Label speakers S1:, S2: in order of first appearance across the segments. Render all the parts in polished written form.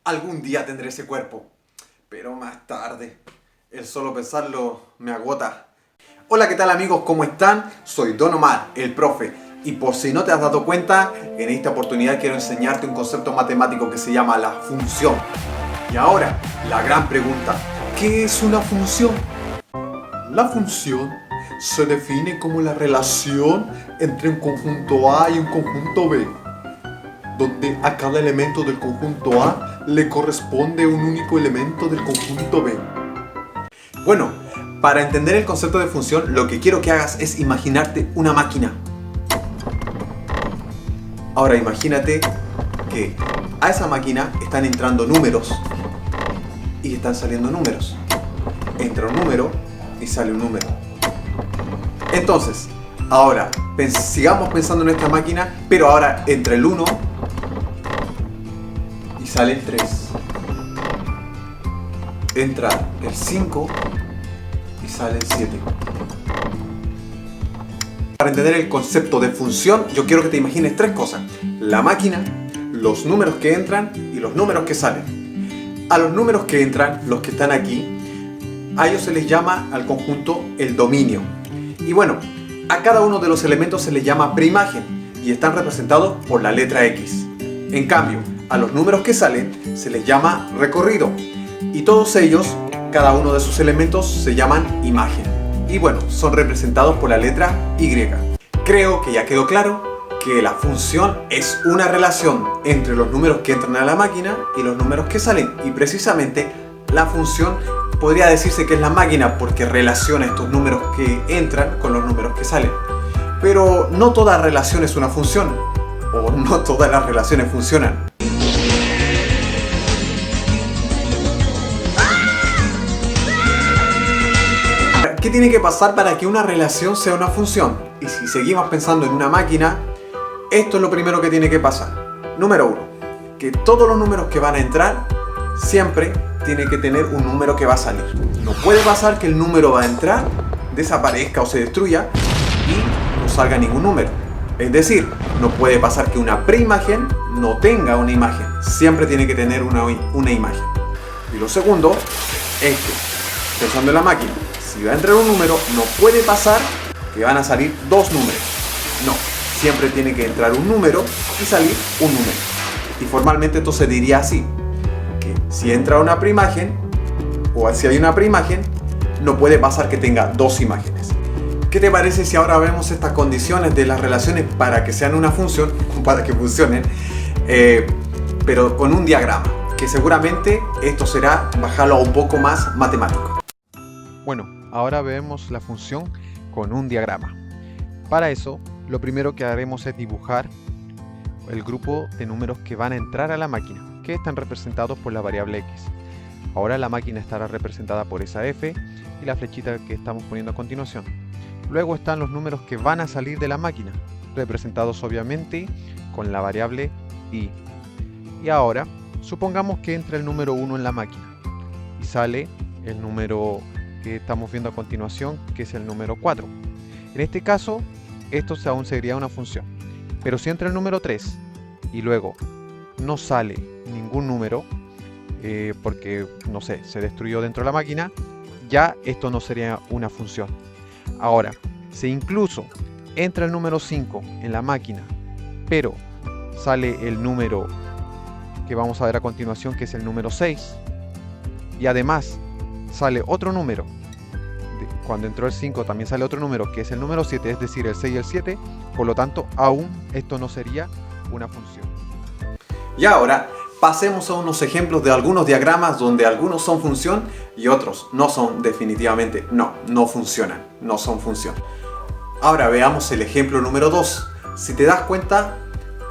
S1: Algún día tendré ese cuerpo, pero más tarde. El solo pensarlo me agota. Hola, ¿qué tal amigos? ¿Cómo están? Soy Don Omar, el profe. Y por si no te has dado cuenta, en esta oportunidad quiero enseñarte un concepto matemático que se llama la función. Y ahora, la gran pregunta, ¿qué es una función? La función se define como la relación entre un conjunto A y un conjunto B, donde a cada elemento del conjunto A le corresponde un único elemento del conjunto B. Bueno, para entender el concepto de función, lo que quiero que hagas es imaginarte una máquina. Ahora imagínate que a esa máquina están entrando números y están saliendo números. Entra un número y sale un número. Entonces, ahora sigamos pensando en esta máquina, pero ahora entra el 1 y sale el 3. Entra el 5 y sale el 7. Para entender el concepto de función, yo quiero que te imagines tres cosas: la máquina, los números que entran y los números que salen. A los números que entran, los que están aquí, a ellos se les llama al conjunto el dominio. Y bueno, a cada uno de los elementos se les llama preimagen y están representados por la letra X. En cambio, a los números que salen se les llama recorrido. Y todos ellos, cada uno de sus elementos, se llaman imagen. Y bueno, son representados por la letra Y. Creo que ya quedó claro que la función es una relación entre los números que entran a la máquina y los números que salen. Y precisamente la función podría decirse que es la máquina porque relaciona estos números que entran con los números que salen. Pero no toda relación es una función, o no todas las relaciones funcionan. ¿Qué tiene que pasar para que una relación sea una función? Y si seguimos pensando en una máquina, esto es lo primero que tiene que pasar. Número 1, que todos los números que van a entrar siempre tiene que tener un número que va a salir. No puede pasar que el número va a entrar, desaparezca o se destruya y no salga ningún número. Es decir, no puede pasar que una preimagen no tenga una imagen. Siempre tiene que tener una imagen. Y lo segundo es que, pensando en la máquina, si va a entrar un número, no puede pasar que van a salir dos números. No, siempre tiene que entrar un número y salir un número. Y formalmente esto se diría así: que si entra una preimagen, o si hay una preimagen, no puede pasar que tenga dos imágenes. ¿Qué te parece si ahora vemos estas condiciones de las relaciones para que sean una función, para que funcionen, pero con un diagrama? Que seguramente esto será bajarlo a un poco más matemático.
S2: Bueno, ahora vemos la función con un diagrama. Para eso, lo primero que haremos es dibujar el grupo de números que van a entrar a la máquina, que están representados por la variable X. Ahora la máquina estará representada por esa F y la flechita que estamos poniendo a continuación. Luego están los números que van a salir de la máquina, representados obviamente con la variable Y. Y ahora, supongamos que entra el número 1 en la máquina y sale el número que estamos viendo a continuación, que es el número 4. En este caso, esto aún sería una función. Pero si entra el número 3 y luego no sale ningún número, porque, no sé, se destruyó dentro de la máquina, ya esto no sería una función. Ahora, si incluso entra el número 5 en la máquina, pero sale el número que vamos a ver a continuación, que es el número 6, y además sale otro número, cuando entró el 5 también sale otro número, que es el número 7, es decir, el 6 y el 7, por lo tanto, aún esto no sería una función.
S1: Y ahora, pasemos a unos ejemplos de algunos diagramas donde algunos son función y otros no son definitivamente, no funcionan, no son función. Ahora veamos el ejemplo número 2. Si te das cuenta,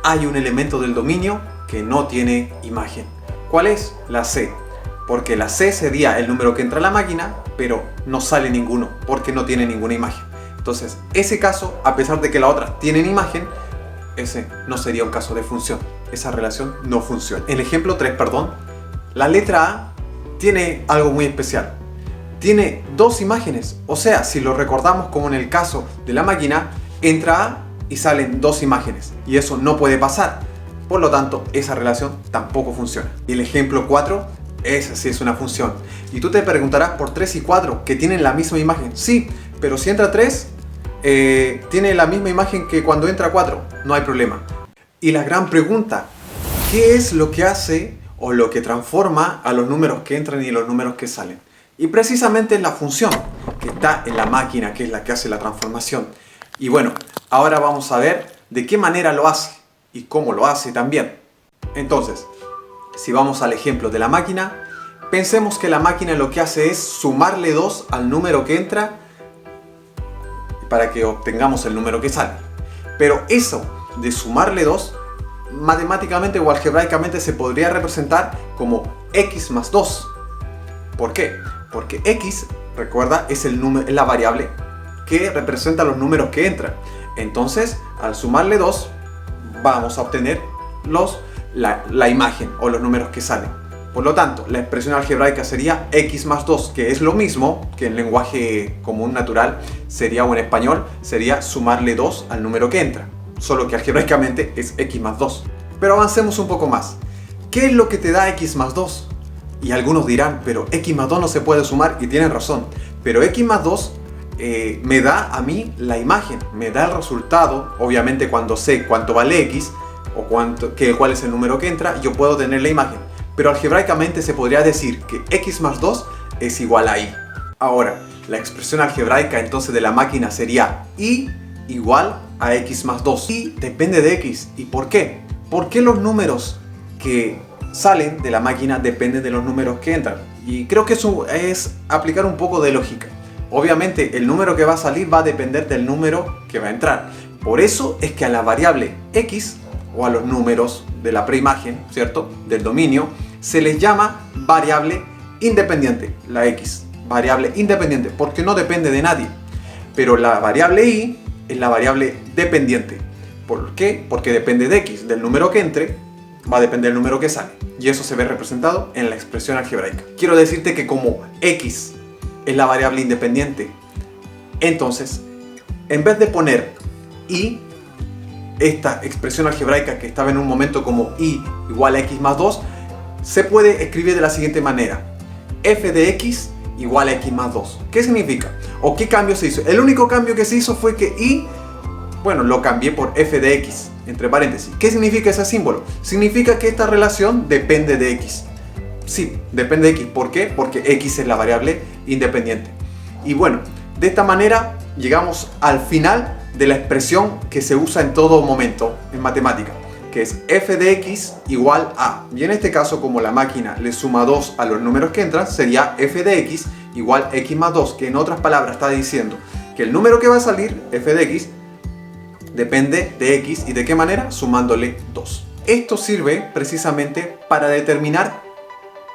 S1: hay un elemento del dominio que no tiene imagen. ¿Cuál es? La C. Porque la C sería el número que entra a la máquina, pero no sale ninguno, porque no tiene ninguna imagen. Entonces, ese caso, a pesar de que la otra tiene imagen, ese no sería un caso de función. Esa relación no funciona. El ejemplo 3, la letra A tiene algo muy especial. Tiene dos imágenes. O sea, si lo recordamos como en el caso de la máquina, entra A y salen dos imágenes. Y eso no puede pasar. Por lo tanto, esa relación tampoco funciona. Y el ejemplo 4, esa sí es una función. Y tú te preguntarás por 3 y 4, que tienen la misma imagen. Sí, pero si entra 3, tiene la misma imagen que cuando entra 4. No hay problema. Y la gran pregunta, ¿qué es lo que hace o lo que transforma a los números que entran y los números que salen? Y precisamente es la función que está en la máquina, que es la que hace la transformación. Y bueno, ahora vamos a ver de qué manera lo hace y cómo lo hace también. Entonces, si vamos al ejemplo de la máquina, pensemos que la máquina lo que hace es sumarle 2 al número que entra para que obtengamos el número que sale. Pero eso de sumarle 2, matemáticamente o algebraicamente se podría representar como x más 2. ¿Por qué? Porque x, recuerda, es la variable que representa los números que entran. Entonces, al sumarle 2, vamos a obtener la imagen o los números que salen. Por lo tanto, la expresión algebraica sería x más 2, que es lo mismo que en lenguaje común natural sería, o en español, sería sumarle 2 al número que entra. Solo que algebraicamente es x más 2. Pero avancemos un poco más. ¿Qué es lo que te da x más 2? Y algunos dirán, pero x más 2 no se puede sumar, y tienen razón. Pero x más 2 me da a mí la imagen, me da el resultado. Obviamente cuando sé cuánto vale x o cuál es el número que entra, yo puedo tener la imagen. Pero algebraicamente se podría decir que x más 2 es igual a y. Ahora, la expresión algebraica entonces de la máquina sería y igual a x más 2. Y depende de x. ¿Y por qué? ¿Por qué los números que salen de la máquina dependen de los números que entran? Y creo que eso es aplicar un poco de lógica. Obviamente el número que va a salir va a depender del número que va a entrar. Por eso es que a la variable x, o a los números de la preimagen, ¿cierto?, del dominio, se les llama variable independiente, la x, variable independiente, porque no depende de nadie. Pero la variable y es la variable dependiente. ¿Por qué? Porque depende de x, del número que entre, va a depender del número que sale. Y eso se ve representado en la expresión algebraica. Quiero decirte que como x es la variable independiente, entonces, en vez de poner y, esta expresión algebraica que estaba en un momento como y igual a x más 2, se puede escribir de la siguiente manera: f de x igual a x más 2. ¿Qué significa? ¿O qué cambio se hizo? El único cambio que se hizo fue que y, bueno, lo cambié por f de x, entre paréntesis. ¿Qué significa ese símbolo? Significa que esta relación depende de x. Sí, depende de x. ¿Por qué? Porque x es la variable independiente. Y bueno, de esta manera llegamos al final de la expresión que se usa en todo momento en matemática, que es f de x igual a, y en este caso, como la máquina le suma 2 a los números que entran, sería f de x igual a x más 2, que en otras palabras está diciendo que el número que va a salir, f de x, depende de x. ¿Y de qué manera? Sumándole 2. Esto sirve precisamente para determinar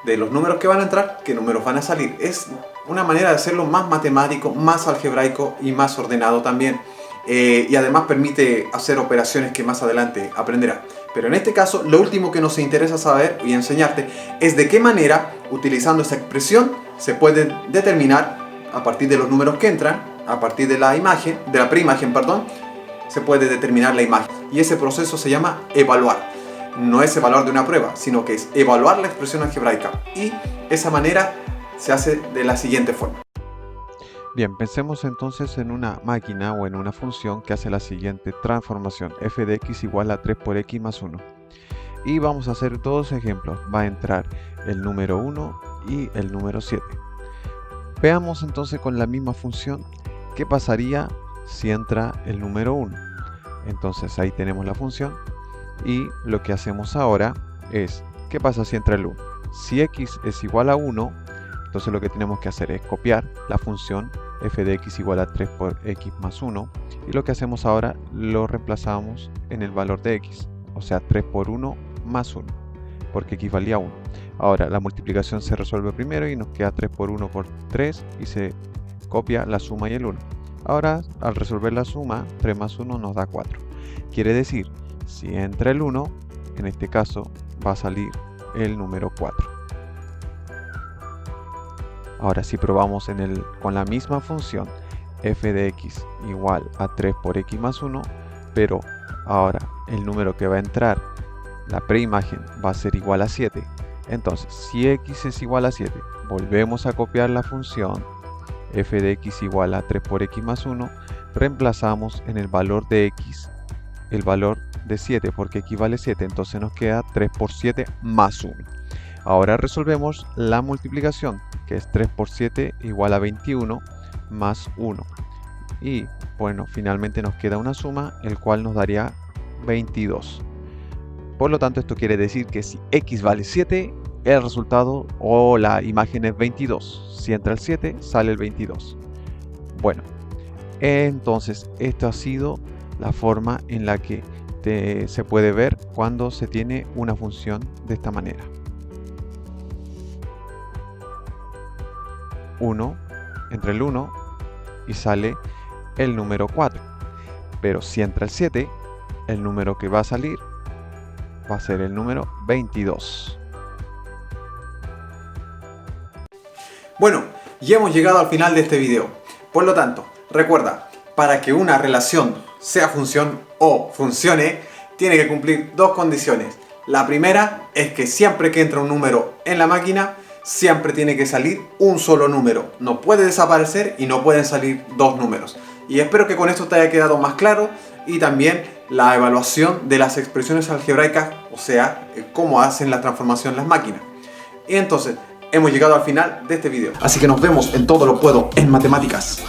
S1: de los números que van a entrar, qué números van a salir. Es una manera de hacerlo más matemático, más algebraico y más ordenado también. Y además permite hacer operaciones que más adelante aprenderás. Pero en este caso, lo último que nos interesa saber y enseñarte es de qué manera, utilizando esa expresión, se puede determinar a partir de los números que entran, a partir de la imagen, de la preimagen, perdón, se puede determinar la imagen. Y ese proceso se llama evaluar. No es evaluar de una prueba, sino que es evaluar la expresión algebraica. Y esa manera se hace de la siguiente forma.
S2: Bien, pensemos entonces en una máquina o en una función que hace la siguiente transformación: f de x igual a 3 por x más 1. Y vamos a hacer dos ejemplos. Va a entrar el número 1 y el número 7. Veamos entonces con la misma función qué pasaría si entra el número 1. Entonces ahí tenemos la función y lo que hacemos ahora es, ¿qué pasa si entra el 1? Si x es igual a 1, entonces lo que tenemos que hacer es copiar la función f de x igual a 3 por x más 1, y lo que hacemos ahora lo reemplazamos en el valor de x, o sea 3 por 1 más 1, porque x valía 1. Ahora la multiplicación se resuelve primero y nos queda 3 por 1 por 3 y se copia la suma y el 1. Ahora al resolver la suma, 3 más 1 nos da 4. Quiere decir, si entra el 1, en este caso va a salir el número 4. Ahora si probamos con la misma función f de x igual a 3 por x más 1, pero ahora el número que va a entrar la preimagen va a ser igual a 7. Entonces, si x es igual a 7, volvemos a copiar la función f de x igual a 3 por x más 1, reemplazamos en el valor de x el valor de 7 porque x vale 7, entonces nos queda 3 por 7 más 1. Ahora resolvemos la multiplicación, que es 3 por 7 igual a 21 más 1. Y bueno, finalmente nos queda una suma, el cual nos daría 22. Por lo tanto, esto quiere decir que si x vale 7, el resultado o la imagen es 22. Si entra el 7, sale el 22. Bueno, entonces esto ha sido la forma en la que se puede ver cuando se tiene una función de esta manera. 1 entre el 1 y sale el número 4. Pero si entra el 7, el número que va a salir va a ser el número 22.
S1: Bueno, ya hemos llegado al final de este video. Por lo tanto, recuerda, para que una relación sea función o funcione, tiene que cumplir dos condiciones. La primera es que siempre que entra un número en la máquina, siempre tiene que salir un solo número. No puede desaparecer y no pueden salir dos números. Y espero que con esto te haya quedado más claro, y también la evaluación de las expresiones algebraicas, o sea, cómo hacen la transformación las máquinas. Y entonces, hemos llegado al final de este video. Así que nos vemos en Todo lo Puedo en Matemáticas.